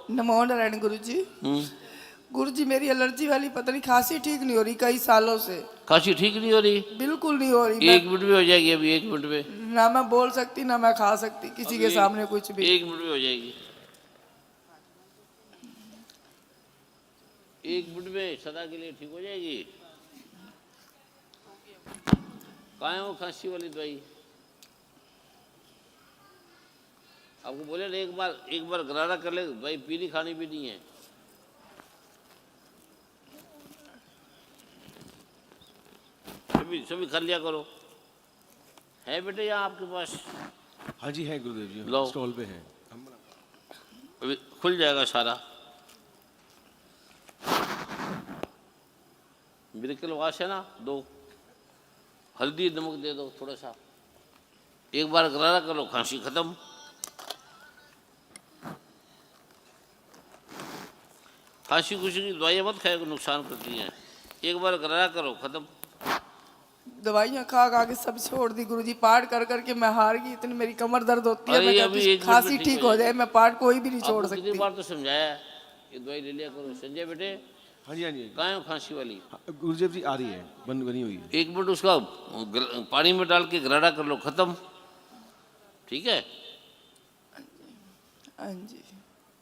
नमो नारायण गुरु जी। गुरु जी मेरी एलर्जी वाली पता नहीं खांसी ठीक नहीं हो रही कई सालों से। खांसी ठीक नहीं हो रही? बिल्कुल नहीं हो रही। एक मिनट में हो जाएगी, अभी 1 मिनट में। ना मैं बोल सकती ना मैं खा सकती किसी के सामने कुछ भी। 1 मिनट में हो जाएगी। 1 मिनट में सदा के लिए ठीक हो जाएगी। कहाँ है वो खांसी वाली दवाई? आपको बोले ना एक बार गरारा कर ले, दवाई पीनी खानी भी नहीं है। सभी कर लिया करो। है बेटे यहाँ आपके पास? हाँ जी है गुरुदेव जी, लो स्टॉल पे है। अभी खुल जाएगा सारा। मिरेकल वाश है ना, दो हल्दी नमक दे दो थोड़ा सा। एक बार गरारा कर लो, खांसी खत्म। खांसी खुशी की दवाइयाँ मत खाए, नुकसान करती हैं। एक बार गरारा करो, खत्म। दवाइयाँ खा खा के सब छोड़ दी गुरुजी। पाठ कर करके मैं हार गई, इतनी मेरी कमर दर्द होती है। अरे मैं अभी कहती 1 मिनट में खांसी ठीक हो जाए, मैं पाठ कोई भी नहीं छोड़ आपको कितनी सकती। बार तो समझाया है, ये दवाई ले लिया करो। संजय बेटे हाँ जी हाँ जी कहाँ है खांसी वाली? गुरुदेव जी आ रही है, बनी हुई है। 1 मिनट उसका पानी में डाल के गरारा कर लो, खत्म। ठीक है, हाँ जी।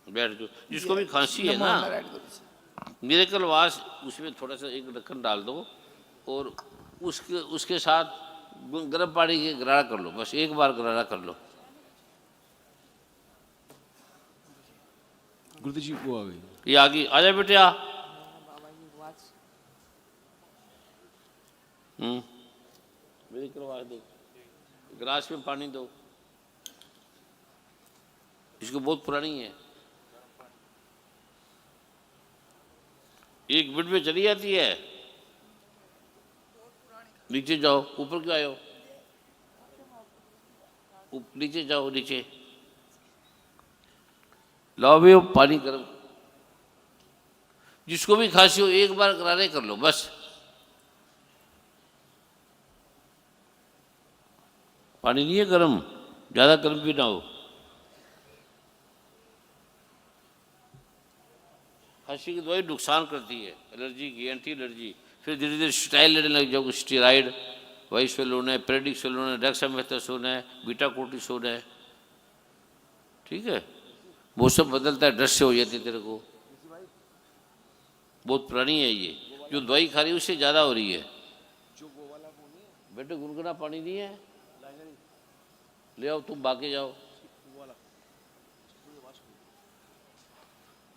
बैठ जाओ। जिसको भी खांसी है नमो ना, नारायण गुरुजी। मिरेकल वाश उसमें थोड़ा सा एक ढक्कन डाल दो और उसके साथ गर्म पानी के गरारा कर लो। बस एक बार गरारा कर लो। गुरुदेव जी वो आ गई। ये आ गई, आजा बेटे आ। मिरेकल वाश दो, गिलास में पानी दो। इसको बहुत पुरानी है, 1 मिनट में चली जाती है। नीचे जाओ, ऊपर क्यों आए हो? नीचे जाओ, नीचे लाओ भी पानी गर्म। जिसको भी खांसी हो एक बार गरारे कर लो बस। पानी नहीं है गर्म, ज्यादा गर्म भी ना हो। खांसी की दवाई नुकसान करती है, एलर्जी की, एंटी एलर्जी। फिर धीरे धीरे स्टाइल लेने लग जाओगे। स्टीराइड, वाइसोलोन है, प्रेडिक्सोलोन है, डेक्सामेथासोन है, बीटा कोर्टिसोन है। ठीक है, वो सब बदलता है, डर से हो जाती है तेरे को। बहुत पुरानी है ये, जो दवाई खा रही है उससे ज़्यादा हो रही है। बेटे गुनगुना पानी नहीं है, ले आओ, तुम बाके जाओ।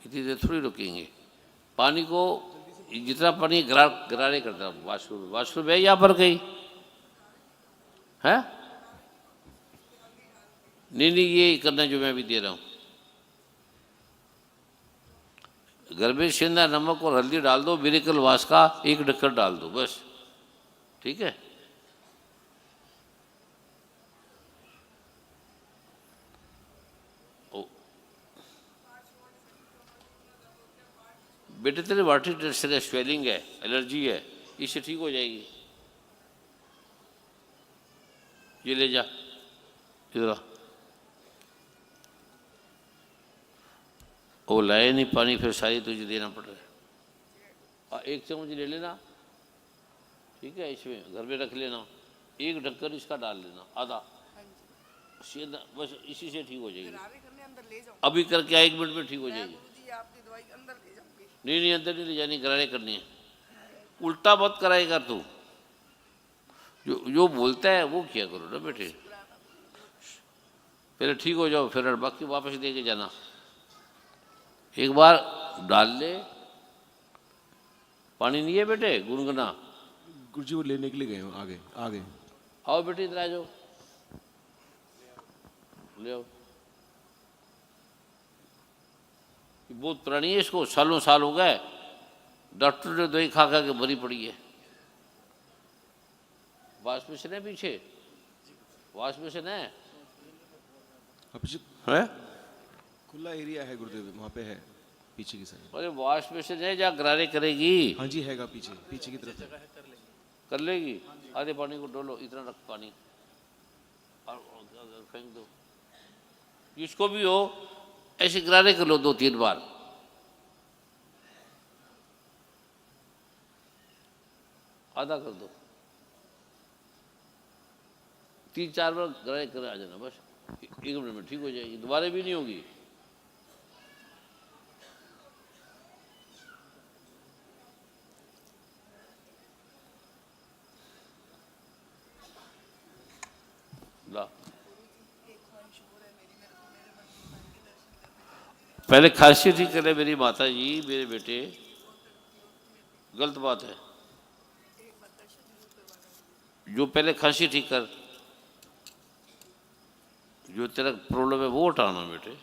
इतनी देर थोड़ी रुकेंगे। पानी को जितना पानी गरारे करता है। वाशरूम है यहाँ पर कहीं है? नहीं नहीं, ये करना जो मैं अभी दे रहा हूँ। घर में सेंधा नमक और हल्दी डाल दो, मिरेकल वाश का 1 ढक्कन डाल दो बस। ठीक है, बेटे तेरे वाटर से स्वेलिंग है, एलर्जी है, इससे ठीक हो जाएगी। ये ले जा इधर। वो लाए नहीं पानी, फिर सारी तुझे देना पड़ रहा है। 1 चम्मच ले लेना, ठीक है, इसमें घर में रख लेना। 1 ढक्कन इसका डाल लेना, आधा सीधा, बस इसी से ठीक हो जाएगी। अभी करके 1 मिनट में ठीक हो जाएगी। नहीं नहीं, अंदर नहीं ले जानी, गरारे करनी है। उल्टा मत कराएगा तू, जो बोलता है वो किया करो ना बेटे। पहले ठीक हो जाओ, फिर बाकी वापस दे के जाना। एक बार डाल ले। पानी नहीं है बेटे गुनगुना? गुरुजी वो लेने के लिए गए हो, आगे आगे आओ बेटे, इधर आ जाओ, ले आओ। बहुत पुरानी है, इसको सालों साल हो गए। डॉक्टर ने दवाई खा खा के भरी पड़ी है। वॉश बेसिन है पीछे, वॉश बेसिन है खुला एरिया है गुरुदेव, वहाँ पे है पीछे की साइड। अरे वॉश बेसिन है, जहाँ गरारे करेगी। हाँ जी हैगा, पीछे पीछे की तरफ है। कर लेगी। आधे पानी को डोलो, इतना रख पानी और फेंक दो। जिसको भी हो ऐसे गरारे कर लो 2-3 बार। आधा कर दो, 3-4 बार गरारे कर आ जाना, बस 1 मिनट में ठीक हो जाएगी, दोबारा भी नहीं होगी। ला पहले खांसी ठीक करे मेरी माता जी, मेरे बेटे, गलत बात है। जो पहले खांसी ठीक कर, जो तेरा प्रॉब्लम है वो हटाना बेटे।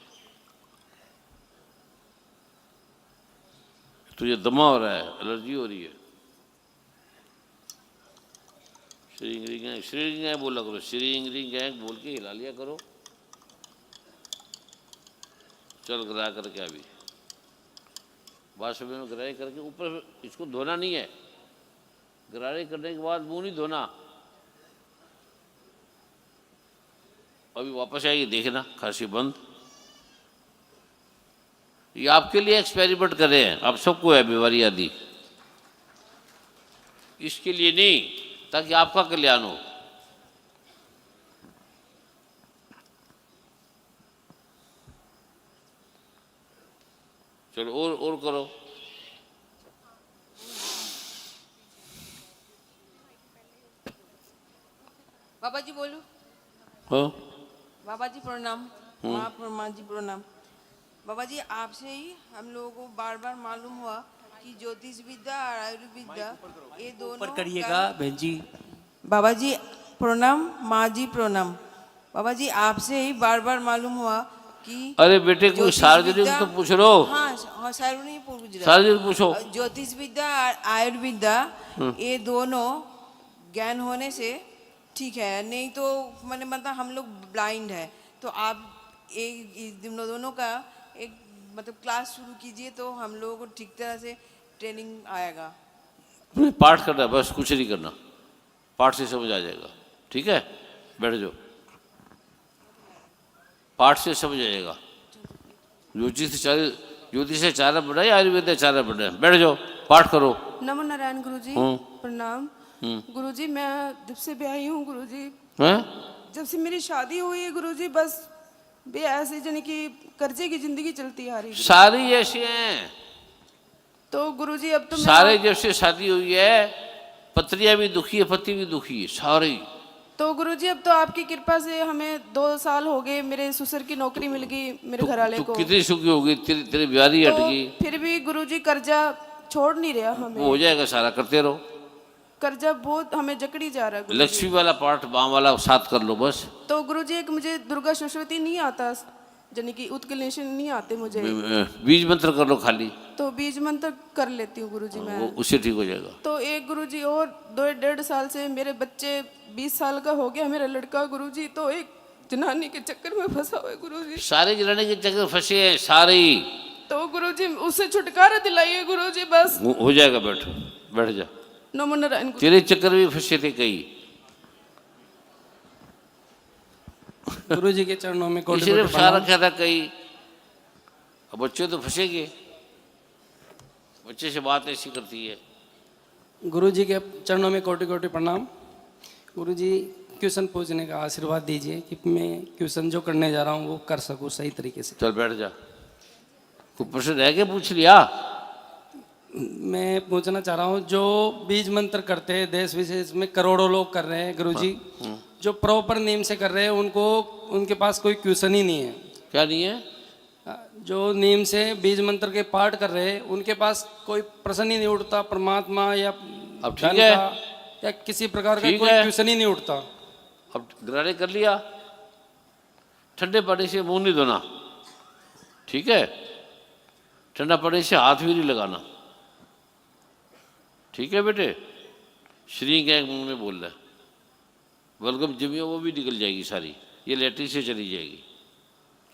तुझे दमा हो रहा है, एलर्जी हो रही है। श्रींग रिंग बोला करो, श्रींग रिंग बोल के हिला लिया करो। चल ग्राह करके अभी बाथरूम में ग्राही करके ऊपर, इसको धोना नहीं है, गरारे करने के बाद मुंह नहीं धोना। अभी वापस आएगी देखना, खांसी बंद। ये आपके लिए एक्सपेरिमेंट कर रहे हैं, आप सबको है बीमारी आदि, इसके लिए नहीं, ताकि आपका कल्याण हो। चलो और करो। बाबा जी बोलूं? हाँ बाबा जी प्रणाम। माँ जी प्रणाम। बाबा जी आपसे ही हम लोगों को बार बार मालूम हुआ कि ज्योतिष विद्या और आयुर्विद्या ये दोनों ऊपर करिएगा बहन जी। बाबा जी प्रणाम। माँ जी प्रणाम। बाबा जी आपसे ही बार बार मालूम हुआ कि अरे बेटे कोई सार्वजनिक तो पूछ लो। हाँ सार्वजनिक पूछ रहा। सार्वजनिक पूछो। ज्योतिष विद्या और आयुर्विद्या ये दोनों ज्ञान होने से ठीक है, नहीं तो मैंने मतलब हम लोग ब्लाइंड है, तो आप एक दोनों का एक मतलब क्लास शुरू कीजिए तो हम लोगों को ठीक तरह से ट्रेनिंग आएगा। पाठ करना है बस, कुछ नहीं करना, पाठ से समझ आ जाएगा। ठीक है, बैठ जाओ, पाठ से समझ आ जाएगा। ज्योतिष से चारा बढ़ाए, आयुर्वेद से चारा बढ़ाए, बैठ जाओ, पाठ करो। नमो नारायण गुरुजी। प्रणाम गुरुजी। मैं जब से ब्याही हूँ गुरुजी, जब से मेरी शादी हुई है गुरुजी, बस बे ऐसे जने की कर्जे की जिंदगी चलती आ रही है। सारी ऐसी हैं तो गुरुजी अब तो सारे जब से शादी हुई है, पत्रियां भी दुखी है, पति भी दुखी है, सारी। तो गुरुजी अब तो आपकी कृपा से हमें 2 साल हो गए, मेरे ससुर की नौकरी मिल गई मेरे घर वाले को। कितनी सुखी होगी, तेरी बीमारी हट तो गई। फिर भी गुरुजी कर्जा छोड़ नहीं रहा हमें। वो हो जाएगा सारा, करते रहो। कर्जा बहुत हमें जकड़ी जा रहा है गुरुजी। लक्ष्मी वाला पाठ बाम वाला साथ कर लो बस। तो गुरुजी एक मुझे दुर्गा सरस्वती नहीं आता, यानी कि उत्कलेशन नहीं आते मुझे। बीज मंत्र कर लो खाली, तो बीज मंत्र कर लेती हूँ गुरुजी मैं। वो उससे ठीक हो जाएगा। तो एक गुरुजी और 2-1.5 साल से मेरे बच्चे 20 साल का हो गया मेरा लड़का गुरुजी, तो एक जनानी के चक्कर में फंसा हुआ है गुरुजी। सारे जनाने के चक्कर फंसे हैं सारे। तो गुरुजी उससे छुटकारा दिलाइए गुरुजी बस। हो जाएगा, बैठ जा। नमो नारायण। तेरे चक्कर में फंसे थे कई, गुरुजी के चरणों में कोटि इसलिए कोटि फंसा रखा था कई। अब बच्चे तो फंसेंगे, बच्चे से बात ऐसी करती है। गुरुजी के चरणों में कोटि कोटि प्रणाम। गुरुजी क्वेश्चन पूछने का आशीर्वाद दीजिए कि मैं क्वेश्चन जो करने जा रहा हूँ वो कर सकूँ सही तरीके से। चल बैठ जा, कोई प्रश्न रह के पूछ लिया। मैं पूछना चाह रहा हूँ, जो बीज मंत्र करते हैं देश विशेष में करोड़ों लोग कर रहे हैं गुरुजी, जो प्रॉपर नेम से कर रहे हैं उनको, उनके पास कोई क्वेश्चन ही नहीं है। क्या नहीं है? जो नेम से बीज मंत्र के पाठ कर रहे हैं उनके पास कोई प्रश्न ही नहीं उठता, परमात्मा या अब धन ठीक है, का या किसी प्रकार का ठीक कोई है। क्वेश्चन ही नहीं उठता। अब गरारे कर लिया, ठंडे पानी से मुंह नहीं धोना, ठीक है? ठंडा पानी से हाथ भी नहीं लगाना, ठीक है बेटे? श्री के मुंह में बोल रहा है, बलगम जमियो वो भी निकल जाएगी सारी, ये लेटरिन से चली जाएगी।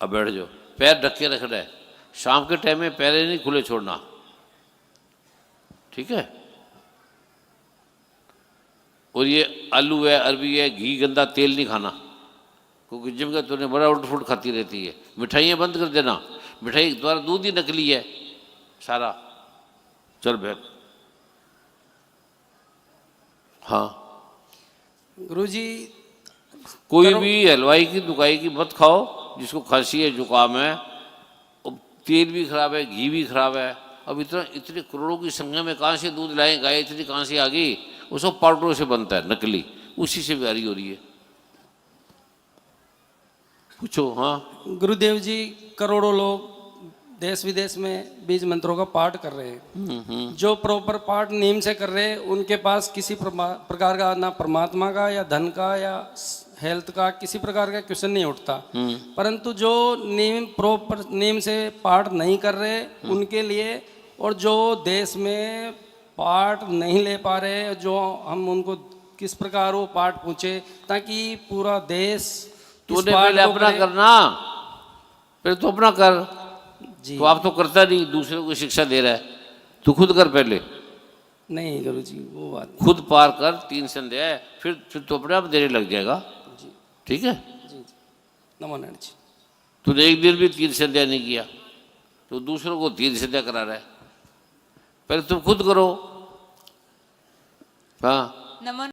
अब बैठ जाओ, पैर ढक के रखना है, शाम के टाइम में पैर नहीं खुले छोड़ना, ठीक है? और ये आलू है, अरबी है, घी गंदा तेल नहीं खाना, क्योंकि जिम का तूने बड़ा उल्ट फुट खाती रहती है। मिठाइयाँ बंद कर देना, मिठाई तुम्हारा दूध ही नकली है सारा। चल बैठ। हाँ, गुरुजी कोई भी हलवाई की दुकाई की मत खाओ जिसको खांसी है जुकाम है। अब तेल भी खराब है, घी भी खराब है। अब इतने करोड़ों की संख्या में कहाँ से दूध लाए, गाय इतनी कहाँ से आ गई? वो सब पाउडरों से बनता है नकली, उसी से बीमारी हो रही है। पूछो। हाँ गुरुदेव जी, करोड़ों लोग देश विदेश में बीज मंत्रों का पाठ कर रहे हैं। जो प्रॉपर पाठ नियम से कर रहे हैं उनके पास किसी प्रकार का ना परमात्मा का या धन का या हेल्थ का किसी प्रकार का क्वेश्चन नहीं उठता। परंतु जो नियम प्रॉपर नियम से पाठ नहीं कर रहे उनके लिए, और जो देश में पाठ नहीं ले पा रहे, जो हम उनको किस प्रकार वो पाठ पूछे ताकि पूरा देश तूने पहले अपना करना, पहले तो अपना कर जी। तो आप तो करता नहीं, दूसरों को शिक्षा दे रहा है। तू खुद कर पहले, नहीं गुरुजी वो बात खुद पार कर 3 संध्या, फिर तो अपने आप देने लग जाएगा। ठीक है, जी जी। नमो नारायण जी। तूने एक दिन भी 3 संध्या नहीं किया तो दूसरों को 3 संध्या करा रहा है। पहले तुम खुद करो। हाँ नमो